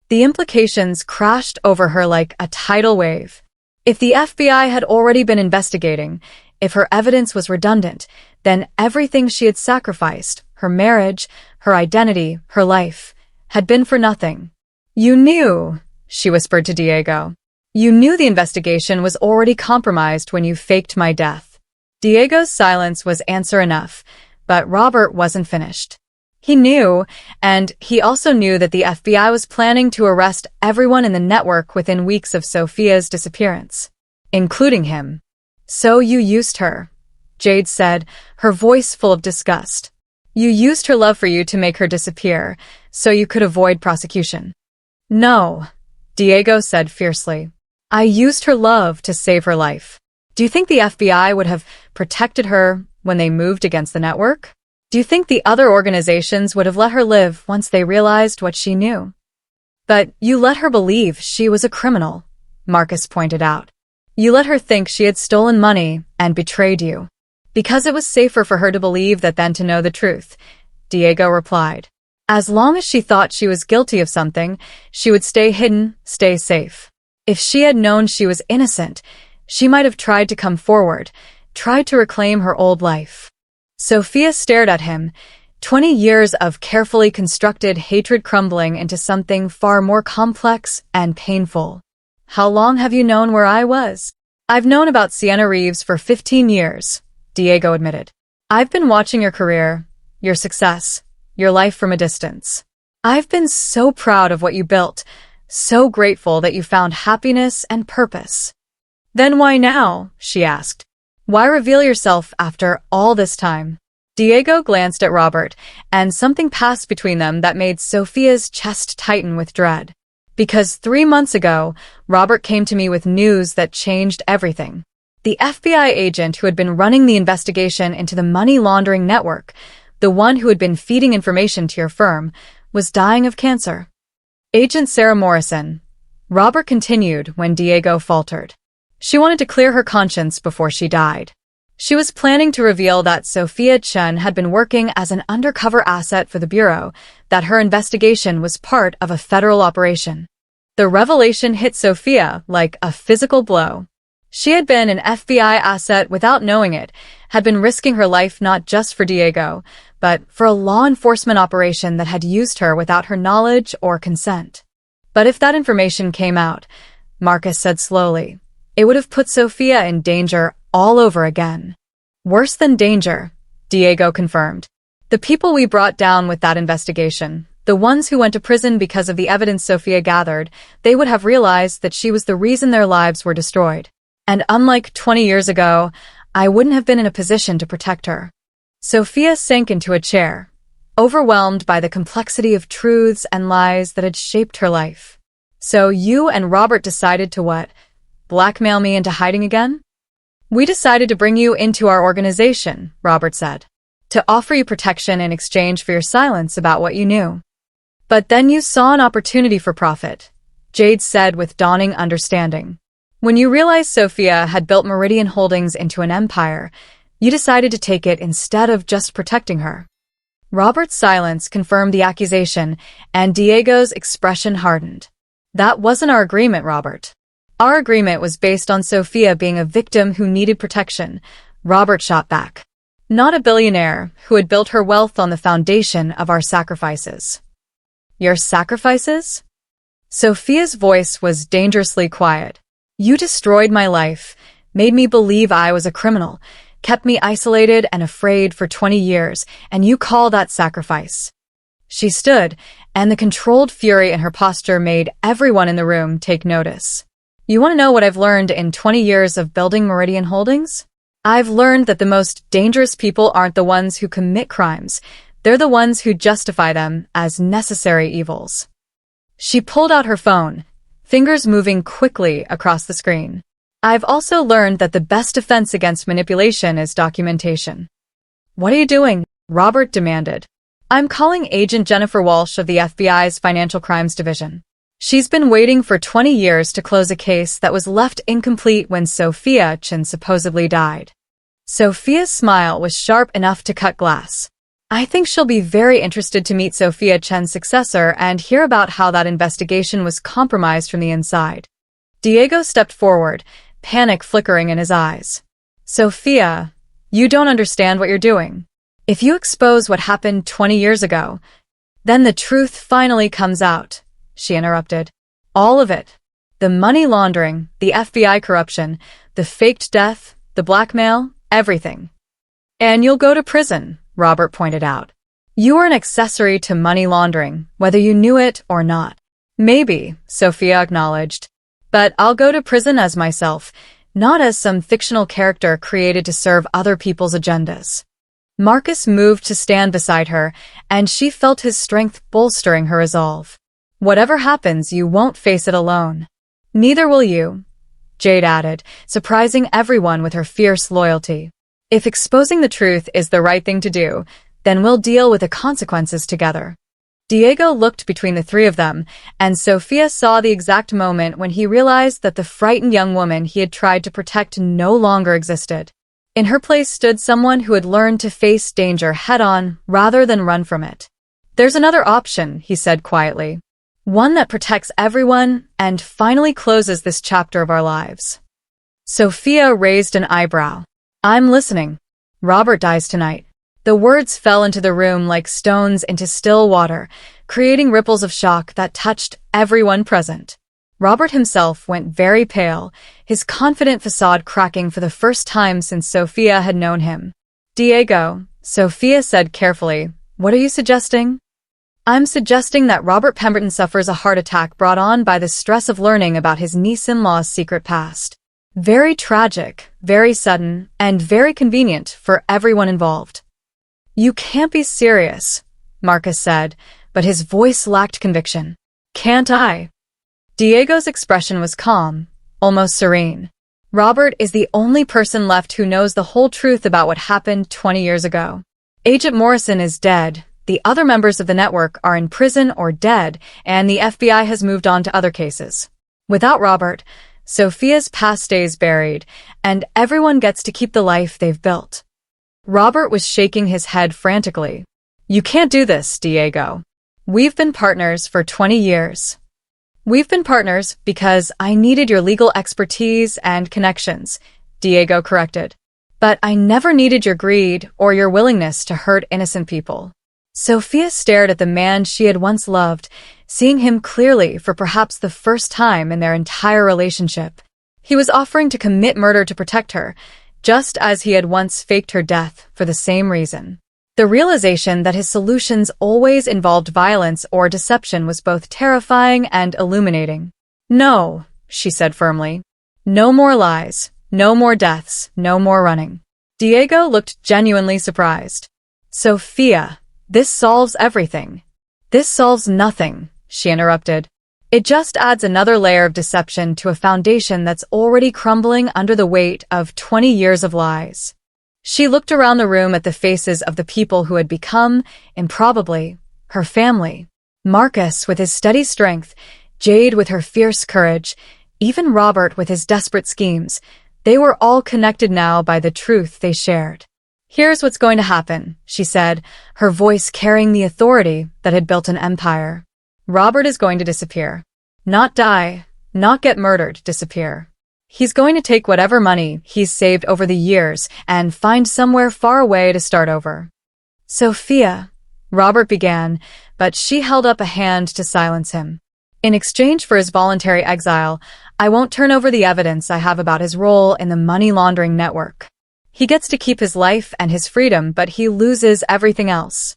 The implications crashed over her like a tidal wave. If the FBI had already been investigating, if her evidence was redundant, then everything she had sacrificed, her marriage, her identity, her life, had been for nothing. You knew, she whispered to Diego. You knew the investigation was already compromised when you faked my death. Diego's silence was answer enough, but Robert wasn't finished. He knew, and he also knew that the FBI was planning to arrest everyone in the network within weeks of Sophia's disappearance, including him. So you used her, Jade said, her voice full of disgust. You used her love for you to make her disappear, so you could avoid prosecution. No, Diego said fiercely. I used her love to save her life. Do you think the FBI would have protected her when they moved against the network? Do you think the other organizations would have let her live once they realized what she knew? But you let her believe she was a criminal, Marcus pointed out. You let her think she had stolen money and betrayed you. Because it was safer for her to believe that than to know the truth, Diego replied. As long as she thought she was guilty of something, she would stay hidden, stay safe. If she had known she was innocent, she might have tried to come forward, tried to reclaim her old life. Sophia stared at him, 20 years of carefully constructed hatred crumbling into something far more complex and painful. How long have you known where I was? I've known about Sienna Reeves for 15 years, Diego admitted. I've been watching your career, your success, your life from a distance. I've been so proud of what you built, so grateful that you found happiness and purpose. Then why now? She asked. Why reveal yourself after all this time? Diego glanced at Robert, and something passed between them that made Sophia's chest tighten with dread. Because 3 months ago, Robert came to me with news that changed everything. The FBI agent who had been running the investigation into the money laundering network, the one who had been feeding information to your firm, was dying of cancer. Agent Sarah Morrison. Robert continued when Diego faltered. She wanted to clear her conscience before she died. She was planning to reveal that Sophia Chen had been working as an undercover asset for the Bureau, that her investigation was part of a federal operation. The revelation hit Sophia like a physical blow. She had been an FBI asset without knowing it, had been risking her life not just for Diego, but for a law enforcement operation that had used her without her knowledge or consent. But if that information came out, Marcus said slowly, it would have put Sophia in danger all over again. Worse than danger, Diego confirmed. The people we brought down with that investigation, the ones who went to prison because of the evidence Sophia gathered, they would have realized that she was the reason their lives were destroyed. And unlike 20 years ago, I wouldn't have been in a position to protect her. Sophia sank into a chair, overwhelmed by the complexity of truths and lies that had shaped her life. So you and Robert decided to what? Blackmail me into hiding again? We decided to bring you into our organization, Robert said, to offer you protection in exchange for your silence about what you knew. But then you saw an opportunity for profit, Jade said with dawning understanding. When you realized Sophia had built Meridian Holdings into an empire, you decided to take it instead of just protecting her. Robert's silence confirmed the accusation, and Diego's expression hardened. That wasn't our agreement, Robert. Our agreement was based on Sophia being a victim who needed protection, Robert shot back. Not a billionaire who had built her wealth on the foundation of our sacrifices. Your sacrifices? Sophia's voice was dangerously quiet. You destroyed my life, made me believe I was a criminal, kept me isolated and afraid for 20 years, and you call that sacrifice. She stood, and the controlled fury in her posture made everyone in the room take notice. You want to know what I've learned in 20 years of building Meridian Holdings? I've learned that the most dangerous people aren't the ones who commit crimes. They're the ones who justify them as necessary evils. She pulled out her phone, fingers moving quickly across the screen. I've also learned that the best defense against manipulation is documentation. What are you doing? Robert demanded. I'm calling Agent Jennifer Walsh of the FBI's Financial Crimes Division. She's been waiting for 20 years to close a case that was left incomplete when Sophia Chen supposedly died. Sophia's smile was sharp enough to cut glass. I think she'll be very interested to meet Sophia Chen's successor and hear about how that investigation was compromised from the inside. Diego stepped forward, panic flickering in his eyes. Sophia, you don't understand what you're doing. If you expose what happened 20 years ago, then the truth finally comes out, she interrupted. All of it. The money laundering, the FBI corruption, the faked death, the blackmail, everything. And you'll go to prison, Robert pointed out. You were an accessory to money laundering, whether you knew it or not. Maybe, Sophia acknowledged. But I'll go to prison as myself, not as some fictional character created to serve other people's agendas. Marcus moved to stand beside her, and she felt his strength bolstering her resolve. Whatever happens, you won't face it alone. Neither will you, Jade added, surprising everyone with her fierce loyalty. If exposing the truth is the right thing to do, then we'll deal with the consequences together. Diego looked between the three of them, and Sophia saw the exact moment when he realized that the frightened young woman he had tried to protect no longer existed. In her place stood someone who had learned to face danger head-on rather than run from it. There's another option, he said quietly. One that protects everyone and finally closes this chapter of our lives. Sophia raised an eyebrow. I'm listening. Robert dies tonight. The words fell into the room like stones into still water, creating ripples of shock that touched everyone present. Robert himself went very pale, his confident facade cracking for the first time since Sophia had known him. Diego, Sophia said carefully, what are you suggesting? I'm suggesting that Robert Pemberton suffers a heart attack brought on by the stress of learning about his niece-in-law's secret past. Very tragic, very sudden, and very convenient for everyone involved. You can't be serious, Marcus said, but his voice lacked conviction. Can't I? Diego's expression was calm, almost serene. Robert is the only person left who knows the whole truth about what happened 20 years ago. Agent Morrison is dead, the other members of the network are in prison or dead, and the FBI has moved on to other cases. Without Robert, Sophia's past stays buried, and everyone gets to keep the life they've built. Robert was shaking his head frantically. You can't do this, Diego. We've been partners for 20 years. We've been partners because I needed your legal expertise and connections, Diego corrected. But I never needed your greed or your willingness to hurt innocent people. Sophia stared at the man she had once loved, seeing him clearly for perhaps the first time in their entire relationship. He was offering to commit murder to protect her, just as he had once faked her death for the same reason. The realization that his solutions always involved violence or deception was both terrifying and illuminating. No, she said firmly. No more lies, no more deaths, no more running. Diego looked genuinely surprised. Sophia, this solves everything. This solves nothing, she interrupted. It just adds another layer of deception to a foundation that's already crumbling under the weight of 20 years of lies. She looked around the room at the faces of the people who had become, improbably, her family. Marcus with his steady strength, Jade with her fierce courage, even Robert with his desperate schemes. They were all connected now by the truth they shared. Here's what's going to happen, she said, her voice carrying the authority that had built an empire. Robert is going to disappear. Not die, not get murdered, disappear. He's going to take whatever money he's saved over the years and find somewhere far away to start over. Sophia, Robert began, but she held up a hand to silence him. In exchange for his voluntary exile, I won't turn over the evidence I have about his role in the money laundering network. He gets to keep his life and his freedom, but he loses everything else.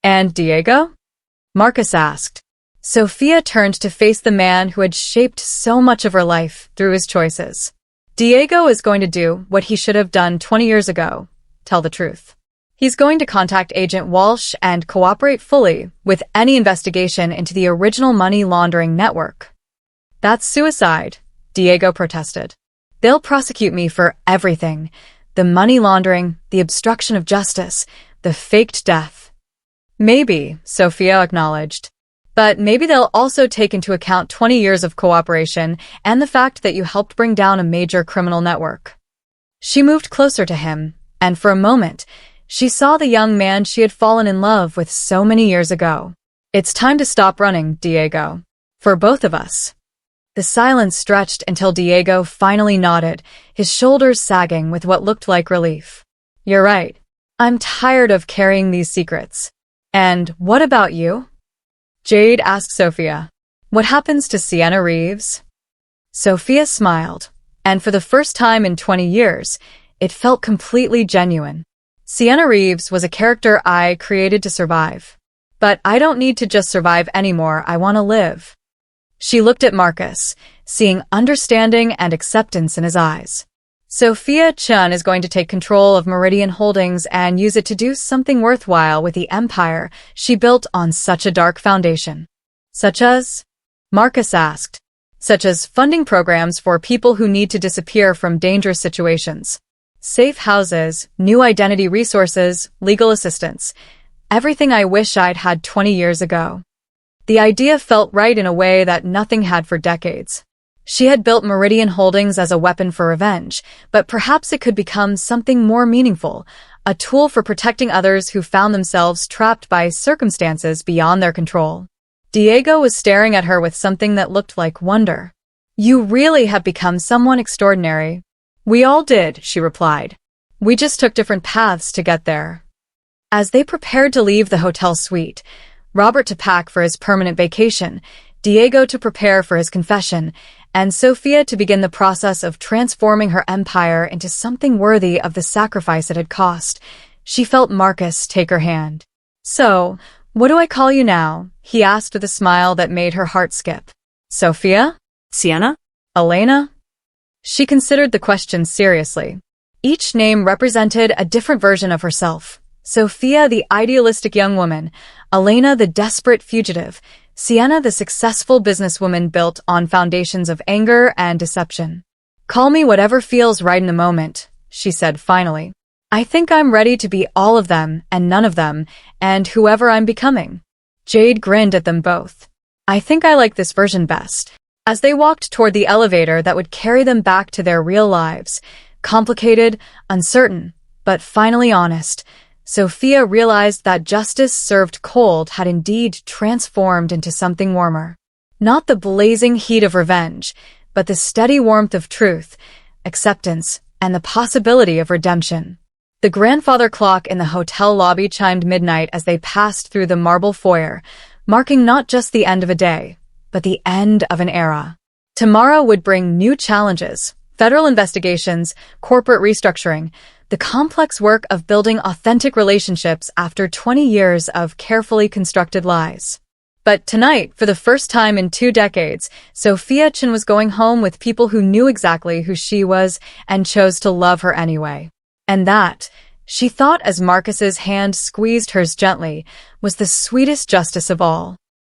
And Diego? Marcus asked. Sophia turned to face the man who had shaped so much of her life through his choices. Diego is going to do what he should have done 20 years ago, tell the truth. He's going to contact Agent Walsh and cooperate fully with any investigation into the original money laundering network. That's suicide, Diego protested. They'll prosecute me for everything. The money laundering, the obstruction of justice, the faked death. Maybe, Sophia acknowledged. But maybe they'll also take into account 20 years of cooperation and the fact that you helped bring down a major criminal network. She moved closer to him, and for a moment, she saw the young man she had fallen in love with so many years ago. It's time to stop running, Diego. For both of us. The silence stretched until Diego finally nodded, his shoulders sagging with what looked like relief. You're right. I'm tired of carrying these secrets. And what about you? Jade asked Sophia. What happens to Sienna Reeves? Sophia smiled, and for the first time in 20 years, it felt completely genuine. Sienna Reeves was a character I created to survive. But I don't need to just survive anymore, I want to live. She looked at Marcus, seeing understanding and acceptance in his eyes. Sophia Chun is going to take control of Meridian Holdings and use it to do something worthwhile with the empire she built on such a dark foundation. Such as? Marcus asked. Such as funding programs for people who need to disappear from dangerous situations. Safe houses, new identity resources, legal assistance. Everything I wish I'd had 20 years ago. The idea felt right in a way that nothing had for decades. She had built Meridian Holdings as a weapon for revenge, but perhaps it could become something more meaningful, a tool for protecting others who found themselves trapped by circumstances beyond their control. Diego was staring at her with something that looked like wonder. You really have become someone extraordinary. We all did, she replied. We just took different paths to get there. As they prepared to leave the hotel suite, Robert to pack for his permanent vacation, Diego to prepare for his confession, and Sophia to begin the process of transforming her empire into something worthy of the sacrifice it had cost, she felt Marcus take her hand. So, what do I call you now? He asked with a smile that made her heart skip. Sophia? Sienna? Elena? She considered the question seriously. Each name represented a different version of herself. Sophia, the idealistic young woman, Elena, the desperate fugitive, Sienna, the successful businesswoman built on foundations of anger and deception. "Call me whatever feels right in the moment," she said finally. "I think I'm ready to be all of them and none of them, and whoever I'm becoming." Jade grinned at them both. "I think I like this version best." As they walked toward the elevator that would carry them back to their real lives, complicated, uncertain, but finally honest, Sophia realized that justice served cold had indeed transformed into something warmer. Not the blazing heat of revenge, but the steady warmth of truth, acceptance, and the possibility of redemption. The grandfather clock in the hotel lobby chimed midnight as they passed through the marble foyer, marking not just the end of a day, but the end of an era. Tomorrow would bring new challenges, federal investigations, corporate restructuring, the complex work of building authentic relationships after 20 years of carefully constructed lies. But tonight, for the first time in 2 decades, Sophia Chen was going home with people who knew exactly who she was and chose to love her anyway. And that, she thought as Marcus's hand squeezed hers gently, was the sweetest justice of all.